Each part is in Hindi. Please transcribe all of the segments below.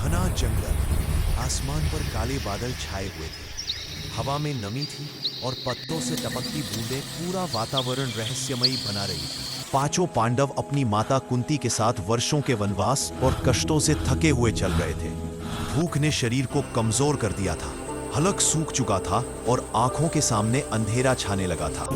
घना जंगल, आसमान पर काले बादल छाए हुए थे। हवा में नमी थी और पत्तों से टपकती बूंदें पूरा वातावरण रहस्यमयी बना रही थी। पांचों पांडव अपनी माता कुंती के साथ वर्षों के वनवास और कष्टों से थके हुए चल रहे थे। भूख ने शरीर को कमजोर कर दिया था, हलक सूख चुका था और आंखों के सामने अंधेरा छाने लगा था।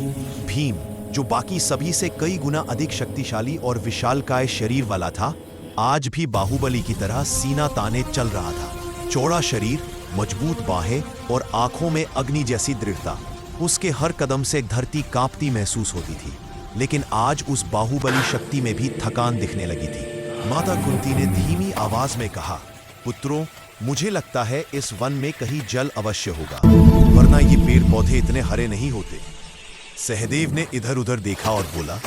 भीम, जो बाकी सभी से कई गुना अधिक शक्तिशाली और विशालकाय शरीर वाला था, आज भी बाहुबली की तरह सीना ताने चल रहा था। चौड़ा शरीर, मजबूत बाहें और आंखों में अग्नि जैसी दृढ़ता। उसके हर कदम से धरती कांपती महसूस होती थी। लेकिन आज उस बाहुबली शक्ति में भी थकान दिखने लगी थी। माता कुंती ने धीमी आवाज में कहा, पुत्रों, मुझे लगता है इस वन में कहीं जल अवश्य होगा, वरना ये पेड़ पौधे इतने हरे नहीं होते। सहदेव ने इधर उधर देखा और बोला,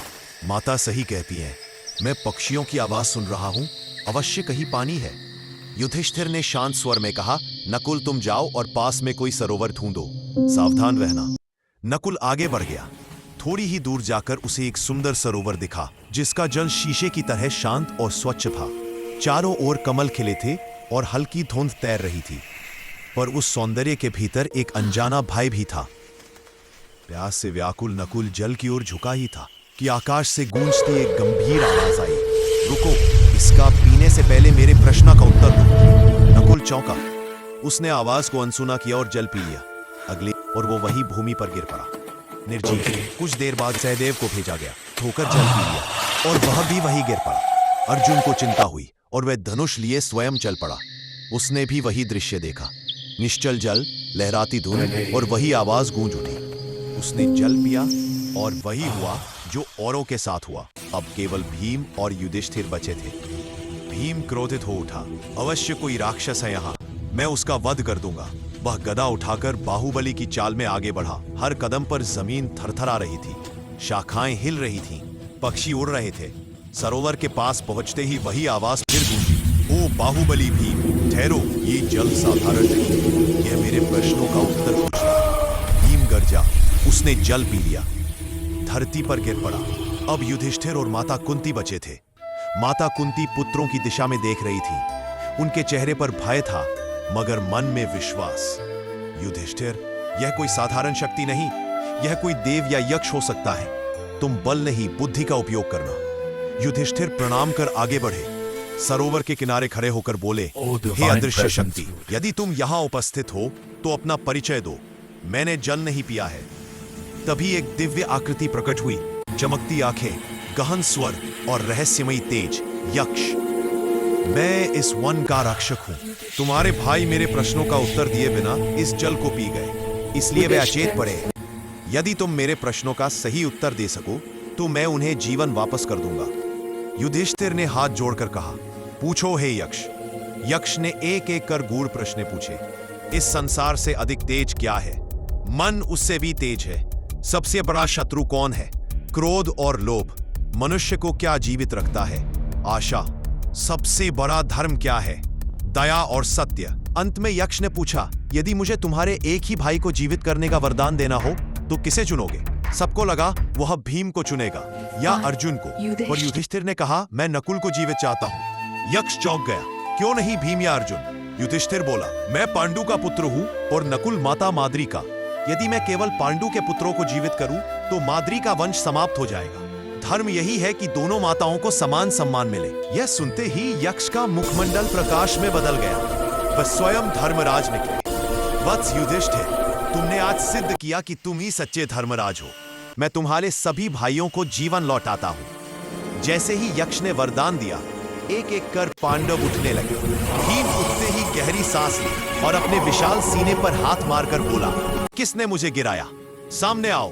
माता सही कहती हैं, मैं पक्षियों की आवाज सुन रहा हूं, अवश्य कहीं पानी है। युधिष्ठिर ने शांत स्वर में कहा, नकुल तुम जाओ और पास में कोई सरोवर ढूंढो, सावधान रहना। नकुल आगे बढ़ गया। थोड़ी ही दूर जाकर उसे एक सुंदर सरोवर दिखा, जिसका जल शीशे की तरह शांत और स्वच्छ था। चारों ओर कमल खिले थे और हल्की धुंध तैर रही थी, पर उस सौंदर्य के भीतर एक अनजाना भय भी था। प्यास से व्याकुल नकुल जल की ओर झुका ही था कि आकाश से गूंजती एक गंभीर आवाज आई, रुको, इसका पीने से पहले मेरे प्रश्न का उत्तर दो। नकुल चौंका। उसने आवाज को अनसुना किया और जल पी लिया। अगले और वो वही भूमि पर गिर पड़ा, निर्जीव। कुछ देर बाद सहदेव को भेजा गया, धोकर जल पी लिया और वह भी वही गिर पड़ा। अर्जुन को चिंता हुई और वह धनुष लिए स्वयं चल पड़ा। उसने भी वही दृश्य देखा, निश्चल जल, लहराती धुंध और वही आवाज गूंज उठी। उसने जल पिया और वही हुआ जो औरों के साथ हुआ। अब केवल भीम और युधिष्ठिर बचे थे। भीम क्रोधित हो उठा, अवश्य कोई राक्षस है यहाँ, मैं उसका वध कर दूंगा। वह गदा उठाकर बाहुबली की चाल में आगे बढ़ा। हर कदम पर जमीन थरथरा रही थी, शाखाएं हिल रही थीं, पक्षी उड़ रहे थे। सरोवर के पास पहुंचते ही वही आवाज फिर गूंजी, ओ बाहुबली भीम, ठहरो, ये जल साधारण नहीं, यह मेरे प्रश्नों का उत्तर पूछना। भीम गरजा, उसने जल पी लिया, धरती पर गिर पड़ा। अब युधिष्ठिर और माता कुंती बचे थे। माता कुंती पुत्रों की दिशा में देख रही थी। उनके चेहरे पर भय था, मगर मन में विश्वास। युधिष्ठिर, यह कोई साधारण शक्ति नहीं, यह कोई देव या यक्ष हो सकता है। तुम बल नहीं, बुद्धि का उपयोग करना। युधिष्ठिर प्रणाम कर आगे बढ़े, सरोवर के किनारे खड़े होकर बोले, हे अदृश्य शक्ति, यदि तुम यहां उपस्थित हो तो अपना परिचय दो। मैंने जल नहीं पिया है। तभी एक दिव्य आकृति प्रकट हुई, चमकती आंखें, गहन स्वर और रहस्यमयी तेज। यक्ष, मैं इस वन का रक्षक हूं। तुम्हारे भाई मेरे प्रश्नों का उत्तर दिए बिना इस जल को पी गए, इसलिए वे अचेत पड़े हैं। यदि तुम मेरे प्रश्नों का सही उत्तर दे सको तो मैं उन्हें जीवन वापस कर दूंगा। युधिष्ठिर ने हाथ जोड़कर कहा, पूछो हे यक्ष। यक्ष ने एक एक कर गूढ़ प्रश्न पूछे। इस संसार से अधिक तेज क्या है? मन उससे भी तेज है। सबसे बड़ा शत्रु कौन है? क्रोध और लोभ। मनुष्य को क्या जीवित रखता है? आशा। सबसे बड़ा धर्म क्या है? दया और सत्य। अंत में यक्ष ने पूछा, यदि मुझे तुम्हारे एक ही भाई को जीवित करने का वरदान देना हो तो किसे चुनोगे? सबको लगा वह भीम को चुनेगा या अर्जुन को, पर युधिष्ठिर ने कहा, मैं नकुल को जीवित चाहता हूं। यक्ष चौंक गया, क्यों नहीं भीम या अर्जुन? युधिष्ठिर बोला, मैं पांडु का पुत्र हूं और नकुल माता माद्री का। यदि मैं केवल पांडु के पुत्रों को जीवित करूं तो माद्री का वंश समाप्त हो जाएगा। धर्म यही है कि दोनों माताओं को समान सम्मान मिले। यह सुनते ही यक्ष का मुखमंडल प्रकाश में बदल गया, वह स्वयं धर्मराज निकले। वत्स युधिष्ठिर, तुमने आज सिद्ध किया कि तुम ही सच्चे धर्मराज हो। मैं तुम्हारे सभी भाइयों को जीवन लौटाता हूं। जैसे ही यक्ष ने वरदान दिया, एक एक कर पांडव उठने लगे। भीम उठते ही गहरी सांस ली और अपने विशाल सीने पर हाथ मारकर बोला, किसने मुझे गिराया? सामने आओ।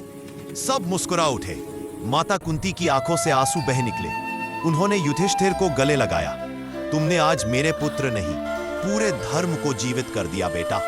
सब मुस्कुरा उठे। माता कुंती की आंखों से आंसू बह निकले। उन्होंने युधिष्ठिर को गले लगाया, तुमने आज मेरे पुत्र नहीं, पूरे धर्म को जीवित कर दिया बेटा।